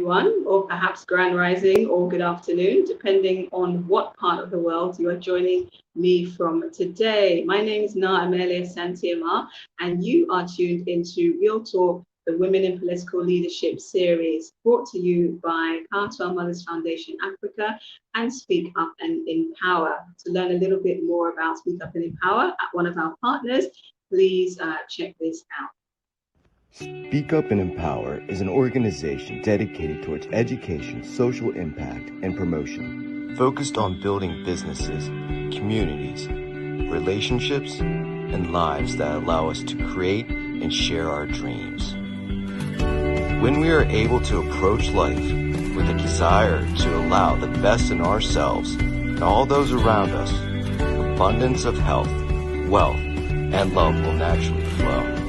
everyone, or perhaps grand rising or good afternoon, depending on what part of the world you are joining me from today. My name is Amelia Santiamar, and you are tuned into Real Talk, the Women in Political Leadership series, brought to you by Mothers Foundation Afrika and Speak Up and Empower. To learn a little bit more about Speak Up and Empower at one of our partners, please check this out. Speak Up and Empower is an organization dedicated towards education, social impact, and promotion, focused on building businesses, communities, relationships, and lives that allow us to create and share our dreams. When we are able to approach life with a desire to allow the best in ourselves and all those around us, abundance of health, wealth, and love will naturally flow.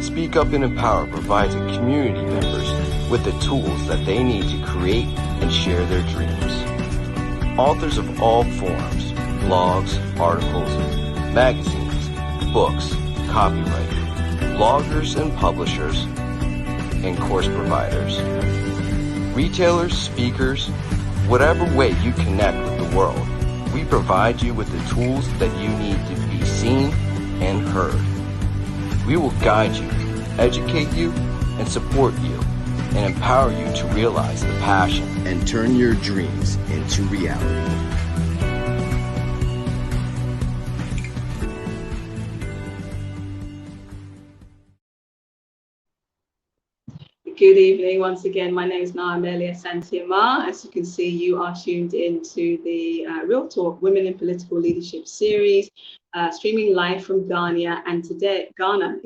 Speak Up and Empower provides community members with the tools that they need to create and share their dreams. Authors of all forms, blogs, articles, magazines, books, copywriters, bloggers and publishers, and course providers. Retailers, speakers, whatever way you connect with the world, we provide you with the tools that you need to be seen and heard. We will guide you, educate you, and support you, and empower you to realize the passion and turn your dreams into reality. Good evening once again. My name is Amelia Santiamar. As you can see, you are tuned into the Real Talk Women in Political Leadership series, streaming live from Ghana and today Kenya.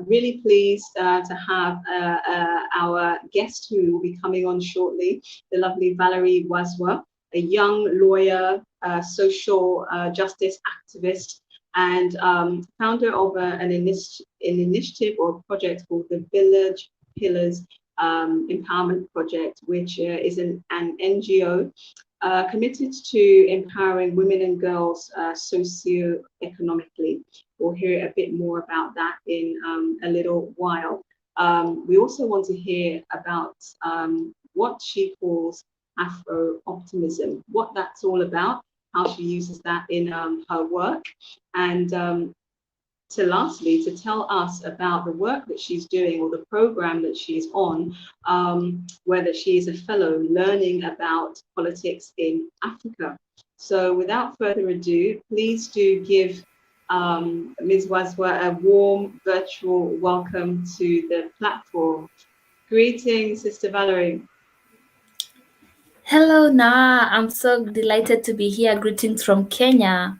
Really pleased to have our guest who will be coming on shortly, the lovely Valarie Waswa, a young lawyer, social justice activist, and founder of an initiative or project called the Village Pillars Empowerment Project, which is an NGO committed to empowering women and girls socio-economically. We'll hear a bit more about that in a little while. We also want to hear about what she calls Afro optimism, what that's all about, how she uses that in her work, and lastly, to tell us about the work that she's doing or the program that she's on, whether she is a fellow learning about politics in Africa. So without further ado, please do give Ms. Waswa a warm virtual welcome to the platform. Greetings, Sister Valarie. Hello, Na. I'm so delighted to be here. Greetings from Kenya.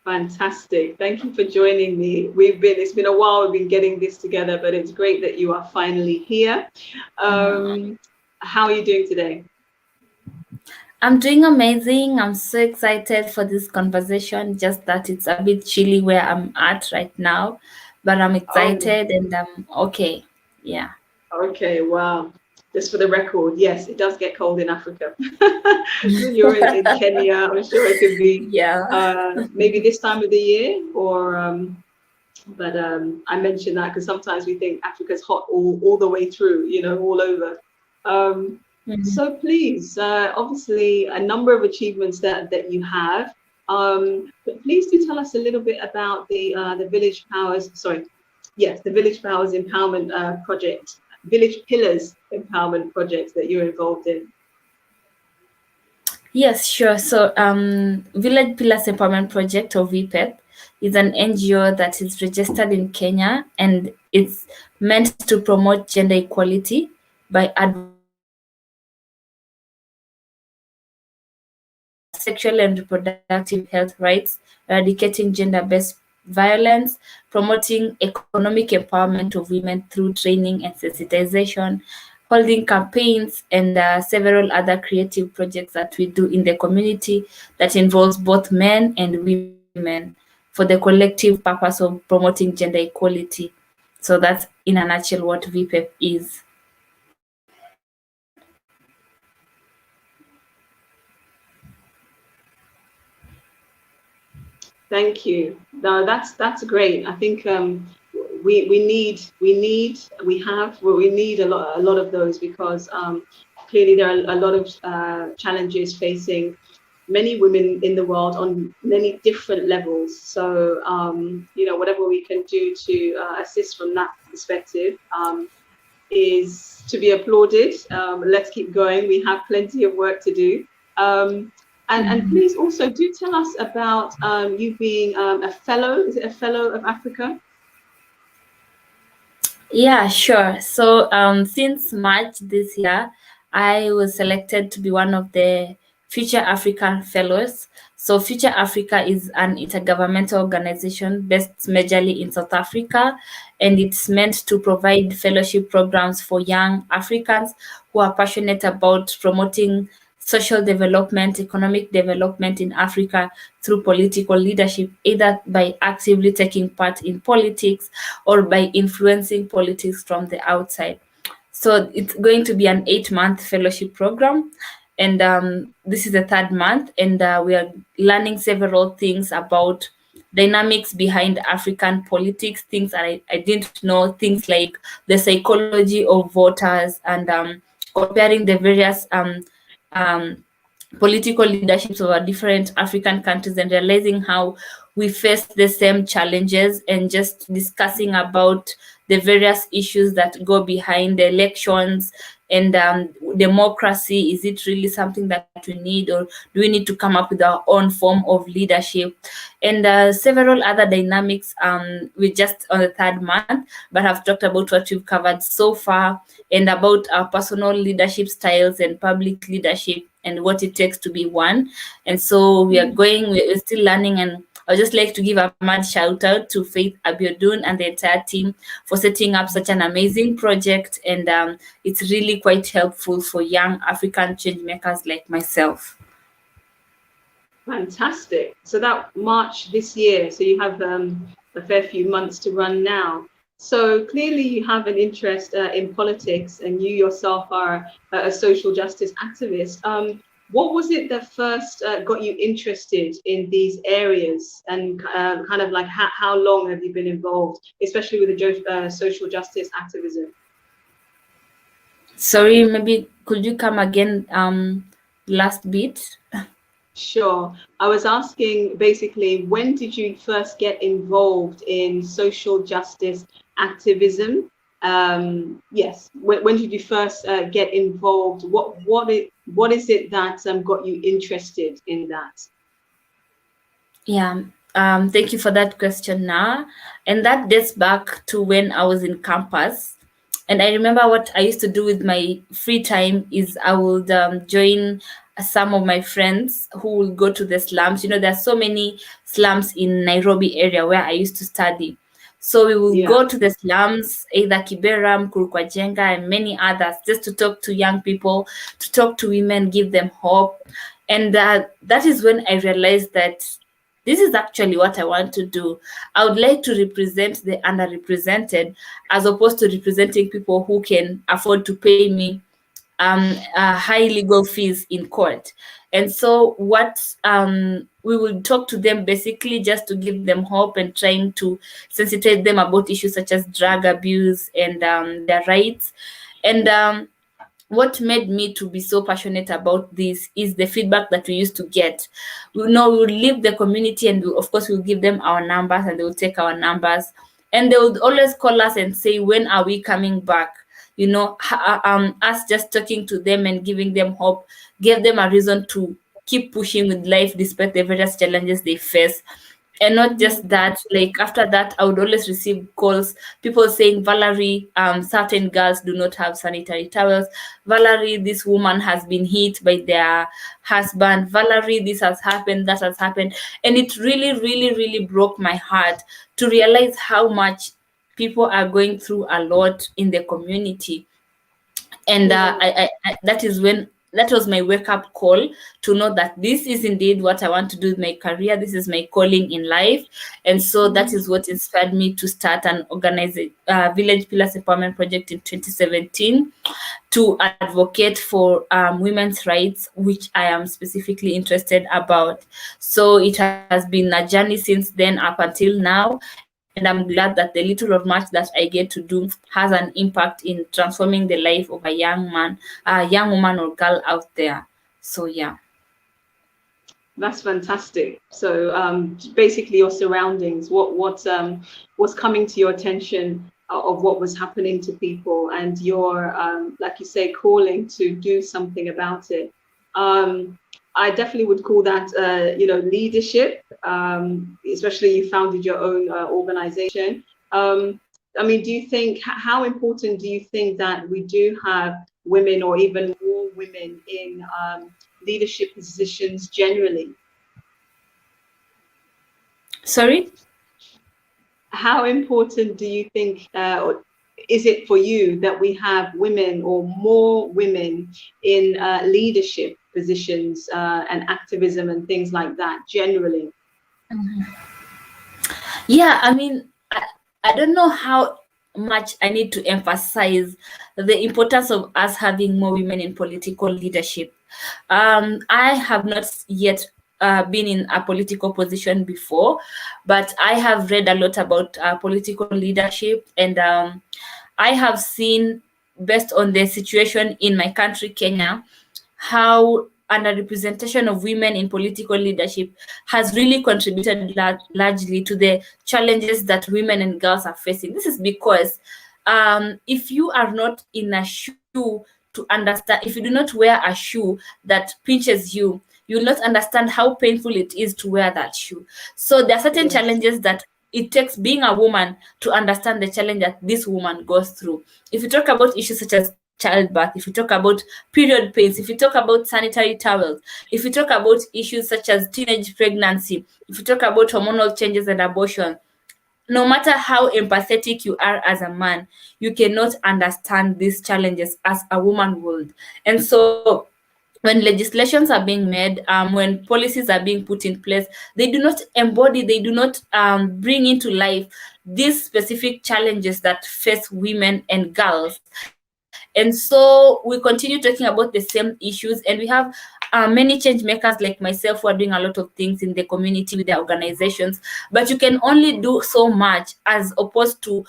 Fantastic. Thank you for joining me. It's been a while we've been getting this together, but it's great that you are finally here. How are you doing today? I'm doing amazing. I'm so excited for this conversation, just that it's a bit chilly where I'm at right now, but I'm excited and I'm okay. Yeah. Okay, wow. Just for the record, yes, it does get cold in Africa. When you're in Kenya, I'm sure it could be maybe this time of the year, or but I mention that because sometimes we think Africa's hot all the way through, all over. So please, obviously a number of achievements that you have, but please do tell us a little bit about the Village Powers, the Village Powers Empowerment Project. Village Pillars Empowerment Project that you're involved in. Yes, sure. So Village Pillars Empowerment Project, or VPEP, is an NGO that is registered in Kenya, and it's meant to promote gender equality by sexual and reproductive health rights, eradicating gender-based violence, promoting economic empowerment of women through training and sensitization, holding campaigns, and several other creative projects that we do in the community that involves both men and women for the collective purpose of promoting gender equality. So that's in a nutshell what VPEP is. Thank you. No, that's great. I think we need a lot of those, because clearly there are a lot of challenges facing many women in the world on many different levels. So you know, whatever we can do to assist from that perspective is to be applauded. Let's keep going. We have plenty of work to do. And please also do tell us about you being a fellow. Is it a fellow of Africa? Yeah, sure. So since March this year, I was selected to be one of the Future Africa Fellows. So Future Africa is an intergovernmental organization based majorly in South Africa, and it's meant to provide fellowship programs for young Africans who are passionate about promoting social development, economic development in Africa through political leadership, either by actively taking part in politics or by influencing politics from the outside. So it's going to be an 8-month fellowship program. And this is the 3rd month, and we are learning several things about dynamics behind African politics, things that I didn't know, things like the psychology of voters, and comparing the various political leaderships of our different African countries, and realizing how we face the same challenges, and just discussing about the various issues that go behind the elections and democracy. Is it really something that we need, or do we need to come up with our own form of leadership? And several other dynamics. We're just on the 3rd month, but I've talked about what we've covered so far, and about our personal leadership styles and public leadership, and what it takes to be one. And so we're still learning, and I'd just like to give a mad shout out to Faith Abiodun and the entire team for setting up such an amazing project. And it's really quite helpful for young African change makers like myself. Fantastic. So that March this year, so you have a fair few months to run now. So clearly you have an interest in politics, and you yourself are a social justice activist. What was it that first got you interested in these areas, and kind of like how long have you been involved, especially with the social justice activism? Sorry, maybe could you come again, last bit? Sure. I was asking basically, when did you first get involved in social justice activism? Yes. When did you first get involved? What is it that got you interested in that? Yeah. Thank you for that question, now. And that dates back to when I was in campus. And I remember what I used to do with my free time is I would join some of my friends who will go to the slums. You know, there's so many slums in Nairobi area where I used to study. So we will go to the slums, either Kiberam, Kurukwajenga, and many others, just to talk to young people, to talk to women, give them hope. And that is when I realized that this is actually what I want to do. I would like to represent the underrepresented, as opposed to representing people who can afford to pay me high legal fees in court. And so what we will talk to them basically just to give them hope, and trying to sensitize them about issues such as drug abuse and their rights. And what made me to be so passionate about this is the feedback that we used to get. We know we would leave the community, and of course we'll give them our numbers, and they will take our numbers, and they would always call us and say, when are we coming back? You know, us just talking to them and giving them hope gave them a reason to keep pushing with life despite the various challenges they face. And not just that, like after that, I would always receive calls, people saying, Valarie, certain girls do not have sanitary towels. Valarie, this woman has been hit by their husband. Valarie, this has happened, that has happened. And it really, really, really broke my heart to realize how much people are going through a lot in the community. And that was my wake-up call to know that this is indeed what I want to do with my career. This is my calling in life. And so that is what inspired me to start and organize a Village Pillars Empowerment Project in 2017 to advocate for women's rights, which I am specifically interested about. So it has been a journey since then up until now. And I'm glad that the little or much that I get to do has an impact in transforming the life of a young man, a young woman or girl out there. So yeah. That's fantastic. So basically your surroundings, what's coming to your attention of what was happening to people, and your, like you say, calling to do something about it. I definitely would call that, leadership, especially you founded your own organization. I mean, do you think, how important do you think that we do have women, or even more women in leadership positions generally? Sorry? How important do you think, or is it for you, that we have women or more women in leadership positions and activism and things like that generally? Yeah, I mean, I don't know how much I need to emphasize the importance of us having more women in political leadership. I have not yet been in a political position before, but I have read a lot about political leadership, and I have seen, based on the situation in my country, Kenya, how underrepresentation of women in political leadership has really contributed largely to the challenges that women and girls are facing. This is because if you are not in a shoe to understand, if you do not wear a shoe that pinches you, you will not understand how painful it is to wear that shoe. So there are certain challenges that it takes being a woman to understand the challenge that this woman goes through. If you talk about issues such as childbirth, if you talk about period pains, if you talk about sanitary towels, if you talk about issues such as teenage pregnancy, if you talk about hormonal changes and abortion, no matter how empathetic you are as a man, you cannot understand these challenges as a woman would. And so when legislations are being made, when policies are being put in place, they do not embody, they do not bring into life these specific challenges that face women and girls. And so we continue talking about the same issues, and we have many change makers like myself who are doing a lot of things in the community with their organizations, but you can only do so much, as opposed to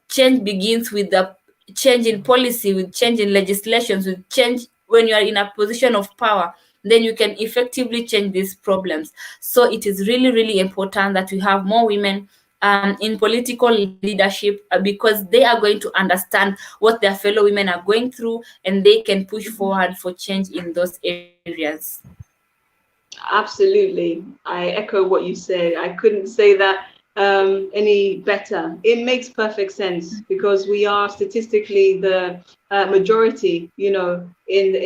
change begins with the change in policy, with change in legislations, with change when you are in a position of power. Then you can effectively change these problems. So it is really, really important that we have more women in political leadership, because they are going to understand what their fellow women are going through, and they can push forward for change in those areas. Absolutely. I echo what you said. I couldn't say that any better. It makes perfect sense, because we are statistically the majority, in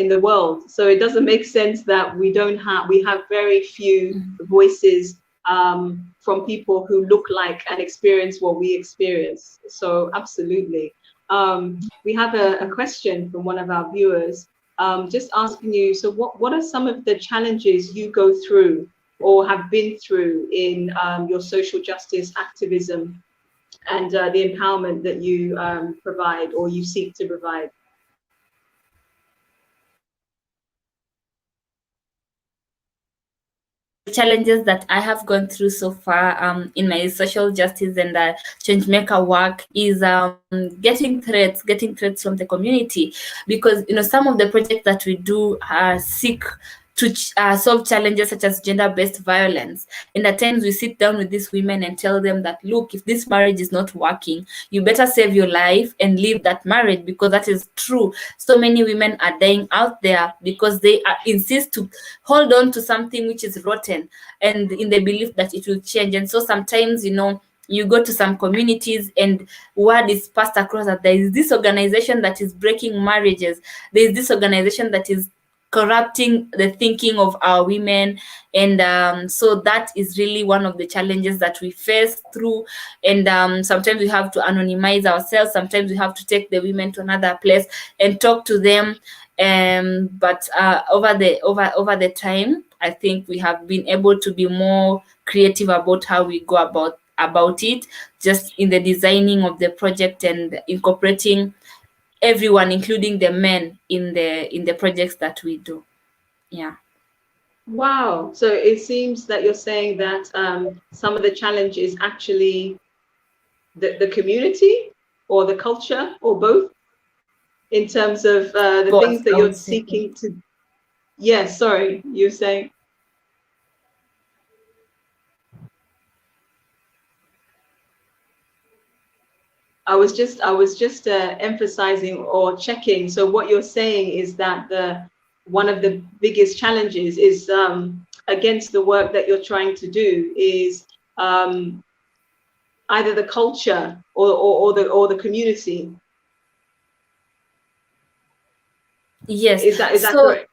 the world. So it doesn't make sense that we have very few voices from people who look like and experience what we experience. So absolutely. We have a question from one of our viewers, just asking you, so what are some of the challenges you go through or have been through in your social justice activism and the empowerment that you provide, or you seek to provide? Challenges that I have gone through so far in my social justice and change maker work is getting threats from the community, because some of the projects that we do seek to solve challenges such as gender-based violence. And at times we sit down with these women and tell them that, look, if this marriage is not working, you better save your life and leave that marriage, because that is true. So many women are dying out there because they insist to hold on to something which is rotten, and in the belief that it will change. And so sometimes, you go to some communities and word is passed across that there is this organization that is breaking marriages. There is this organization that is corrupting the thinking of our women. And so that is really one of the challenges that we face through. And sometimes we have to anonymize ourselves. Sometimes we have to take the women to another place and talk to them. But over the time, I think we have been able to be more creative about how we go about it, just in the designing of the project and incorporating everyone, including the men, in the projects that we do. Yeah. Wow. So it seems that you're saying that some of the challenge is actually the community or the culture or both, in terms of the Both, things that I you're would say. seeking to? Yes, sorry, you're saying. I was just emphasizing or checking. So what you're saying is that one of the biggest challenges is against the work that you're trying to do is either the culture or the community. Yes. Is that So correct?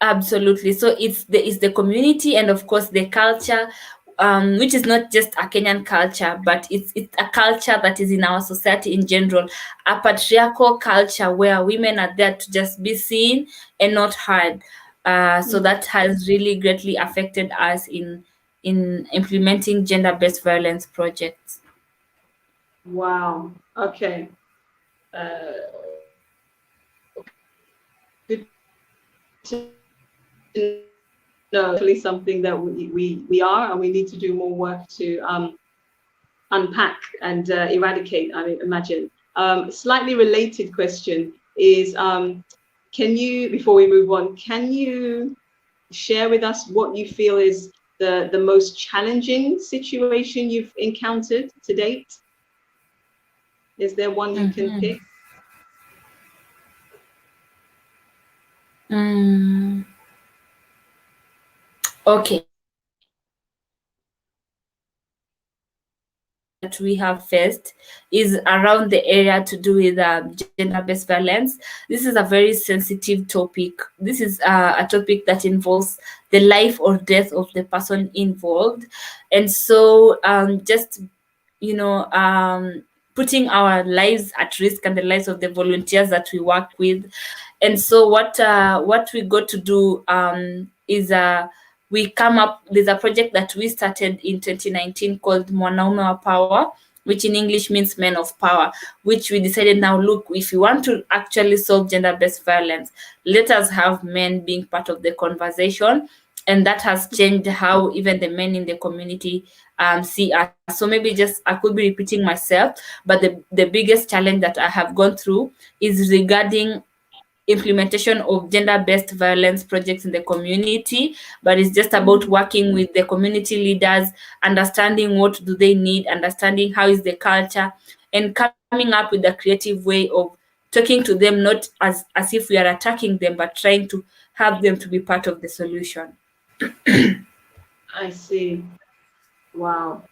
absolutely. So it's the community and of course the culture, which is not just a Kenyan culture, but it's a culture that is in our society in general, a patriarchal culture where women are there to just be seen and not heard. So that has really greatly affected us in implementing gender-based violence projects. Wow. Okay. Uh, Good to know. Actually, something that we are, and we need to do more work to unpack and eradicate, I imagine. Slightly related question is, can you, before we move on, can you share with us what you feel is the most challenging situation you've encountered to date? Is there one you can Mhm. pick? Mm, okay. That we have faced is around the area to do with gender-based violence. This is a very sensitive topic. This is a topic that involves the life or death of the person involved, and so just you know putting our lives at risk and the lives of the volunteers that we work with. And so what we got to do is we come up, there's a project that we started in 2019 called Mwanaume wa Power, which in English means men of power, which we decided now, look, if we want to actually solve gender-based violence, let us have men being part of the conversation. And that has changed how even the men in the community see us. So maybe just I could be repeating myself, but the biggest challenge that I have gone through is regarding implementation of gender-based violence projects in the community, but it's just about working with the community leaders, understanding what do they need, understanding how is the culture, and coming up with a creative way of talking to them, not as if we are attacking them, but trying to have them to be part of the solution. I see. Wow.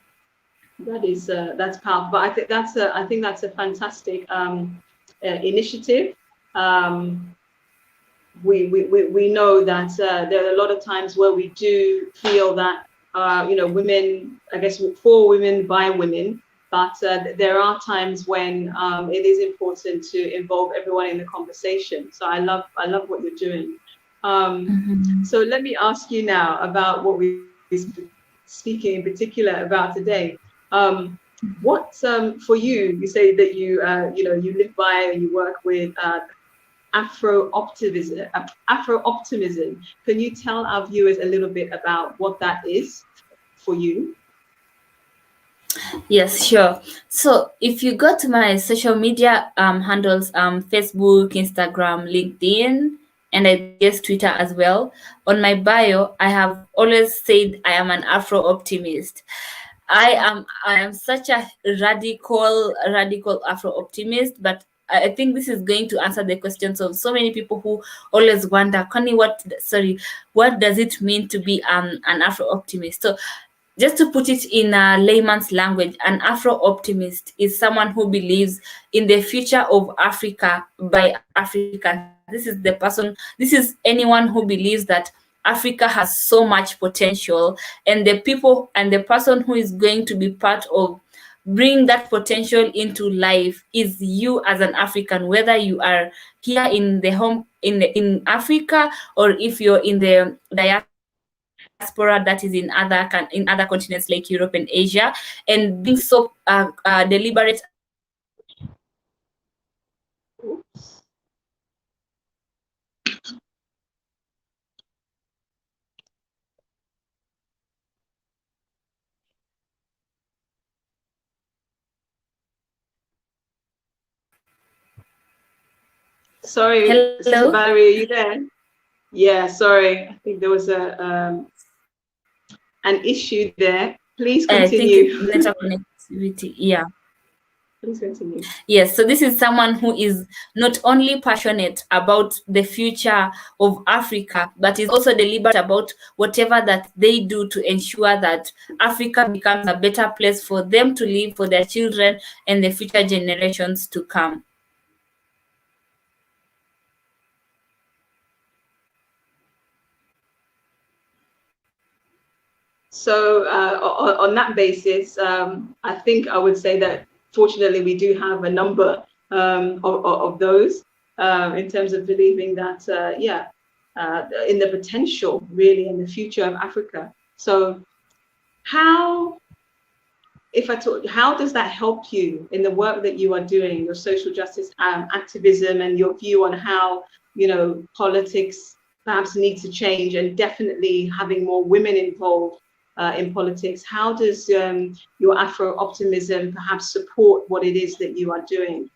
That's powerful. But I think that's a fantastic initiative. Um, we know that there are a lot of times where we do feel that women, I guess, for women by women, but there are times when it is important to involve everyone in the conversation. So I love what you're doing. So let me ask you now about what we're speaking in particular about today. What for you? You say that you live by and you work with Afro optimism. Afro optimism. Can you tell our viewers a little bit about what that is for you? Yes, sure. So if you go to my social media handles, Facebook, Instagram, LinkedIn, and I guess Twitter as well, on my bio, I have always said I am an Afro optimist. I am such a radical Afro optimist, but I think this is going to answer the questions of so many people who always wonder, Connie, what does it mean to be an Afro optimist? So just to put it in a layman's language, an Afro optimist is someone who believes in the future of Africa by Africans. This is anyone who believes that Africa has so much potential, and the people and the person who is going to be part of bring that potential into life is you as an African, whether you are here in the home in Africa, or if you're in the diaspora that is in other continents like Europe and Asia, and being so deliberate about creating a future for yourself and for your family. And Sorry, Hello. Sister Valarie, are you there? Yeah, sorry. I think there was an issue there. Please I think it's continue. network connectivity. Yeah. Please continue. Yes, so this is someone who is not only passionate about the future of Africa, but is also deliberate about whatever that they do to ensure that Africa becomes a better place for them to live, for their children and the future generations to come. So on that basis, I think I would say that fortunately we do have a number of those in terms of believing that, in the potential really in the future of Africa. So how, if I talk, how does that help you in the work that you are doing, your social justice activism, and your view on how, politics perhaps needs to change, and definitely having more women involved in politics? How does your Afro optimism perhaps support what it is that you are doing?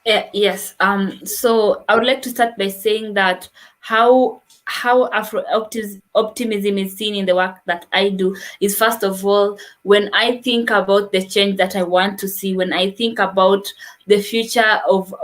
Yes. So I would like to start by saying that how Afro optimism is seen in the work that I do is, first of all, when I think about the change that I want to see, when I think about the future of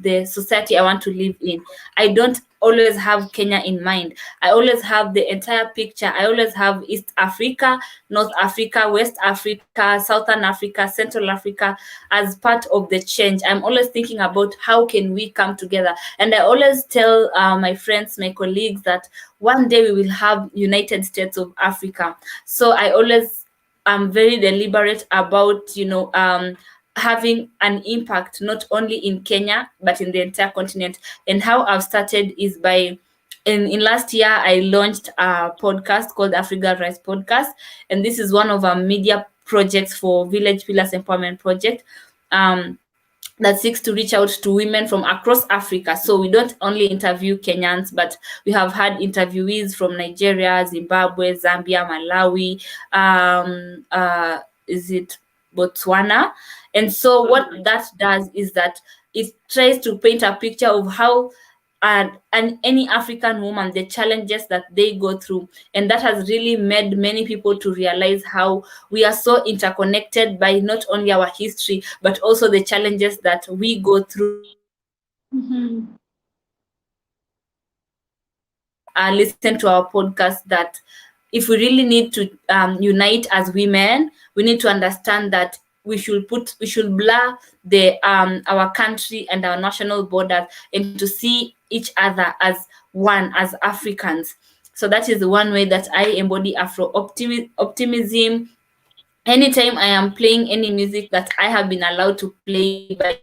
the society I want to live in, I don't always have Kenya in mind. I always have the entire picture. I always have East Africa, North Africa, West Africa, Southern Africa, Central Africa as part of the change. I'm always thinking about how can we come together. And I always tell my friends, my colleagues, that one day we will have United States of Africa. So I always am very deliberate about, having an impact not only in Kenya but in the entire continent. And how I've started is by in last year I launched a podcast called Africa Rise Podcast, and this is one of our media projects for Village Pillars Empowerment Project. That seeks to reach out to women from across Africa. So we don't only interview Kenyans, but we have had interviewees from Nigeria, Zimbabwe, Zambia, Malawi, is it Botswana? And so what that does is that it tries to paint a picture of how and any African woman, the challenges that they go through. And that has really made many people to realize how we are so interconnected by not only our history, but also the challenges that we go through. Mm-hmm. Listen to our podcast, that if we really need to unite as women, we need to understand that we should blur the our country and our national borders, and to see each other as one, as Africans. So that is the one way that I embody Afro optimism. Anytime I am playing any music that I have been allowed to play by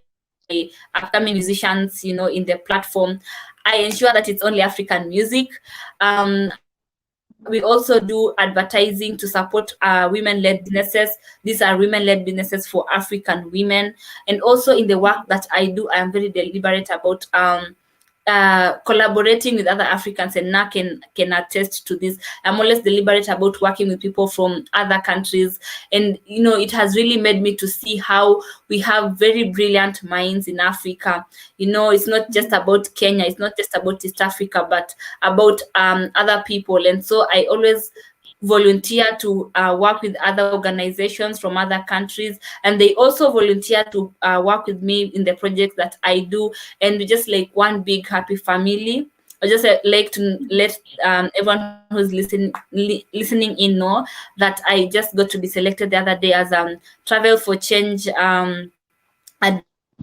upcoming musicians, in the platform, I ensure that it's only African music. We also do advertising to support women-led businesses. These are women-led businesses for African women. And also in the work that I do, I am very deliberate about collaborating with other Africans, and Na can attest to this. I'm always deliberate about working with people from other countries, and it has really made me to see how we have very brilliant minds in Africa. It's not just about Kenya, it's not just about East Africa, but about other people. And so I always volunteer to work with other organizations from other countries, and they also volunteer to work with me in the projects that I do, and we're just like one big happy family. I just like to let everyone who's listening in know that I just got to be selected the other day as Travel for Change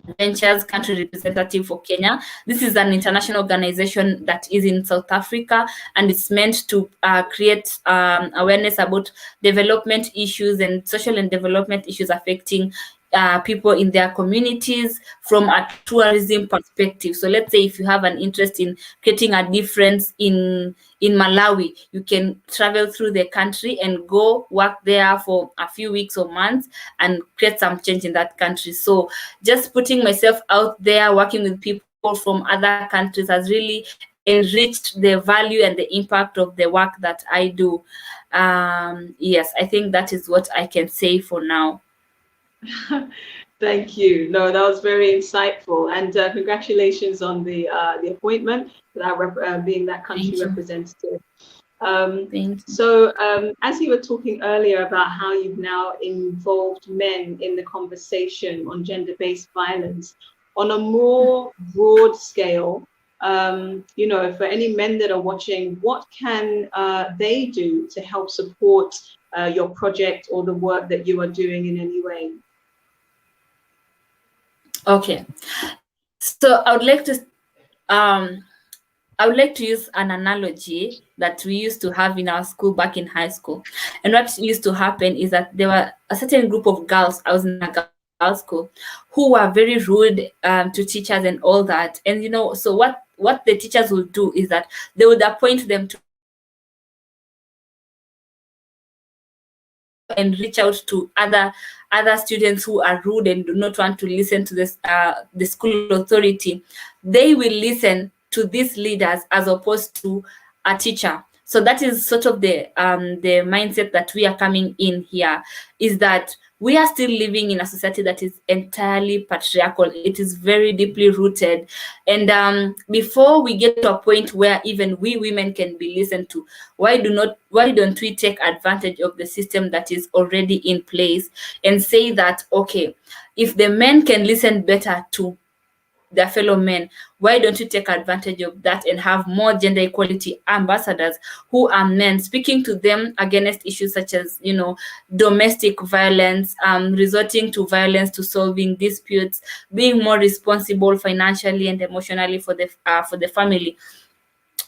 Adventures country representative for Kenya. This is an international organization that is in South Africa, and it's meant to create awareness about development issues and social and development issues affecting people in their communities from a tourism perspective. So let's say if you have an interest in creating a difference in Malawi, you can travel through the country and go work there for a few weeks or months and create some change in that country. So just putting myself out there, working with people from other countries, has really enriched the value and the impact of the work that I do. Yes, I think that is what I can say for now. Thank you. No, that was very insightful, and congratulations on the appointment, that being that country Thank you. representative. Thank you. So, as you were talking earlier about how you've now involved men in the conversation on gender-based violence on a more broad scale, you know, for any men that are watching, what can they do to help support your project or the work that you are doing in any way? Okay, so I would like to use an analogy that we used to have in our school back in high school. And what used to happen is that there were a certain group of girls, I was in a girls' school, who were very rude to teachers and all that. And, you know, so what the teachers would do is that they would appoint them to and reach out to other students who are rude and do not want to listen to this the school authority. They will listen to these leaders as opposed to a teacher. So that is sort of the mindset that we are coming in here, is that we are still living in a society that is entirely patriarchal. It is very deeply rooted. And before we get to a point where even we women can be listened to, why don't we take advantage of the system that is already in place and say that, okay, if the men can listen better to their fellow men, why don't you take advantage of that and have more gender equality ambassadors who are men, speaking to them against issues such as, you know, domestic violence, resorting to violence to solving disputes, being more responsible financially and emotionally for the family.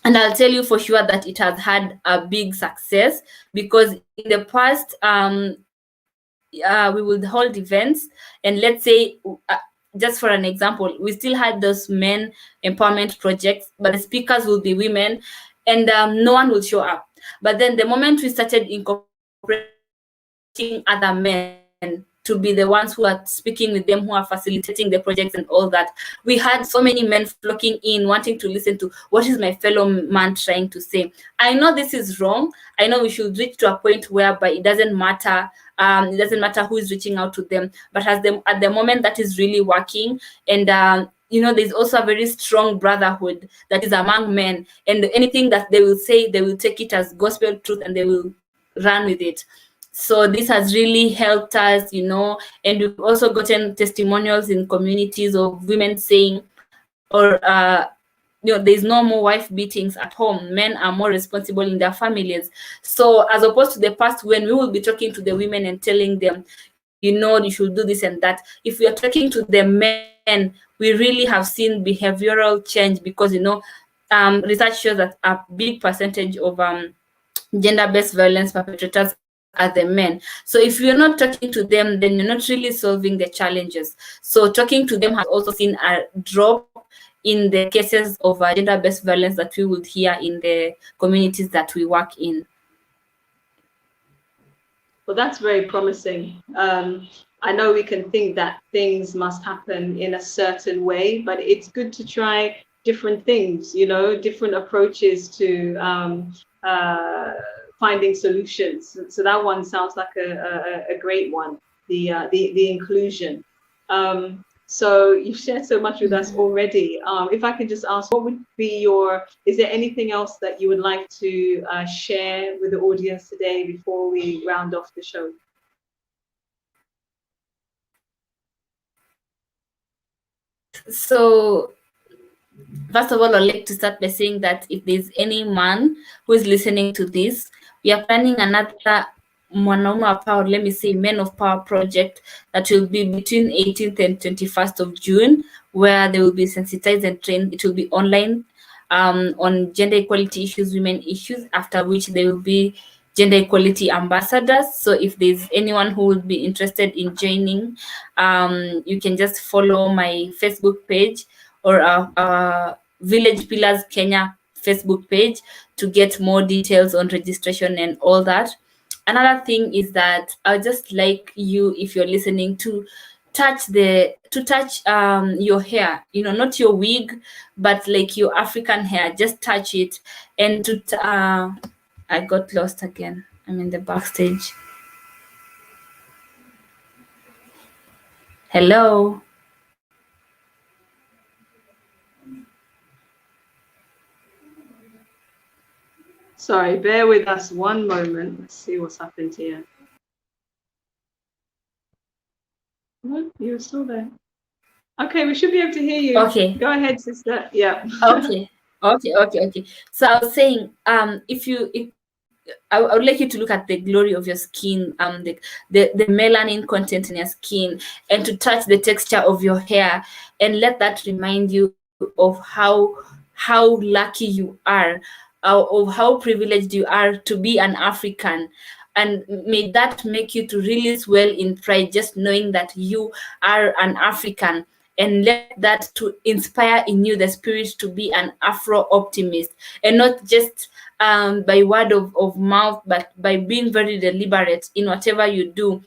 And I'll tell you for sure that it has had a big success, because in the past, we would hold events, and let's say, just for an example, we still had those men empowerment projects, but the speakers will be women, and no one will show up. But then the moment we started incorporating other men to be the ones who are speaking with them, who are facilitating the projects and all that, we had so many men flocking in, wanting to listen to what is my fellow man trying to say. I know this is wrong. I know we should reach to a point whereby it doesn't matter. It doesn't matter who is reaching out to them, but at the moment that is really working. And you know, there's also a very strong brotherhood that is among men, and anything that they will say, they will take it as gospel truth and they will run with it. So this has really helped us, you know, and we've also gotten testimonials in communities of women saying, or you know, there's no more wife beatings at home. Men are more responsible in their families. So as opposed to the past, when we will be talking to the women and telling them, you know, you should do this and that, if we are talking to the men, we really have seen behavioral change, because, you know, research shows that a big percentage of gender-based violence perpetrators are the men. So if you're not talking to them, then you're not really solving the challenges. So talking to them has also seen a drop in the cases of gender-based violence that we would hear in the communities that we work in. Well, that's very promising. I know we can think that things must happen in a certain way, but it's good to try different things, you know, different approaches to finding solutions. So that one sounds like a great one, the inclusion. So you've shared so much with us already. If I could just ask, what would be is there anything else that you would like to share with the audience today before we round off the show? So first of all, I'd like to start by saying that if there's any man who is listening to this, we are planning another Mwanaume wa Power, let me say Men of Power project that will be between 18th and 21st of June, where they will be sensitized and trained. It will be online on gender equality issues, women issues, after which they will be gender equality ambassadors. So if there's anyone who would be interested in joining, you can just follow my Facebook page or our Village Pillars Kenya Facebook page to get more details on registration and all that. Another thing is that I would just like you, if you're listening, to touch your hair, you know, not your wig, but like your African hair, just touch it. And I got lost again. I'm in the backstage. Hello. Sorry, bear with us one moment. Let's see what's happened here. No, you're still there. Okay, we should be able to hear you. Okay. Go ahead, sister. Yeah. Okay. Okay. So I was saying, I would like you to look at the glory of your skin, the melanin content in your skin, and to touch the texture of your hair, and let that remind you of how lucky you are, of how privileged you are to be an African. And may that make you to really swell in pride, just knowing that you are an African, and let that to inspire in you the spirit to be an Afro optimist, and not just by word of mouth, but by being very deliberate in whatever you do.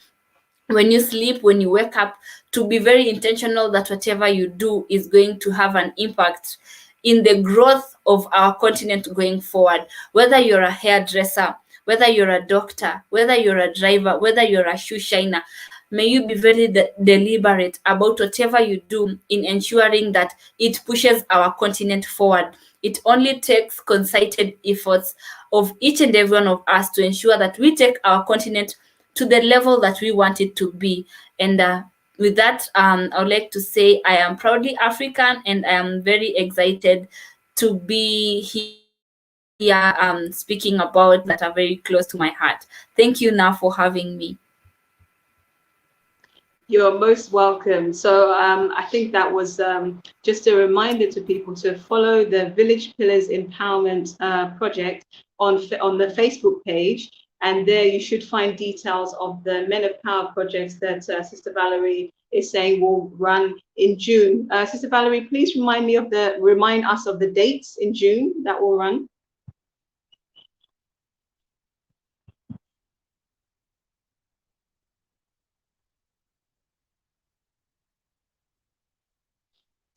When you sleep, when you wake up, to be very intentional that whatever you do is going to have an impact in the growth of our continent going forward. Whether you're a hairdresser, whether you're a doctor, whether you're a driver, whether you're a shoe shiner, may you be very deliberate about whatever you do in ensuring that it pushes our continent forward. It only takes concerted efforts of each and every one of us to ensure that we take our continent to the level that we want it to be. And with that, I would like to say I am proudly African, and I am very excited to be here speaking about that are very close to my heart. Thank you now for having me. You're most welcome. So I think that was just a reminder to people to follow the Village Pillars Empowerment Project on the Facebook page. And there you should find details of the Men of Power projects that Sister Valarie is saying will run in June. Sister Valarie, please remind us of the dates in June that will run.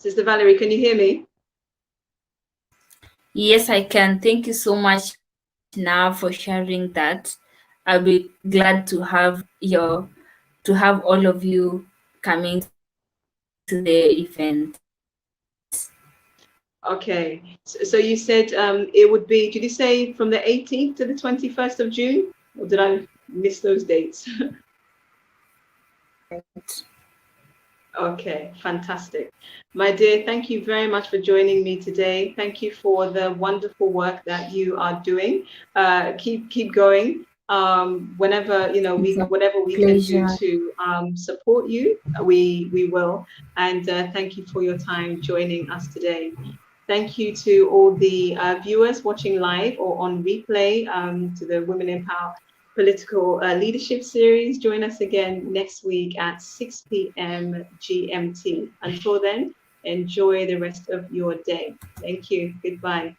Sister Valarie, can you hear me? Yes, I can. Thank you so much now for sharing that. I'll be glad to have all of you coming to the event. Okay, so you said it would be, did you say from the 18th to the 21st of June? Or did I miss those dates? Okay, fantastic. My dear, thank you very much for joining me today. Thank you for the wonderful work that you are doing. Keep going. Whenever whatever we can do to support you, we will. And thank you for your time joining us today. Thank you to all the viewers watching live or on replay, to the Women in Power Political Leadership Series. Join us again next week at 6 p.m. GMT. Until then, enjoy the rest of your day. Thank you. Goodbye.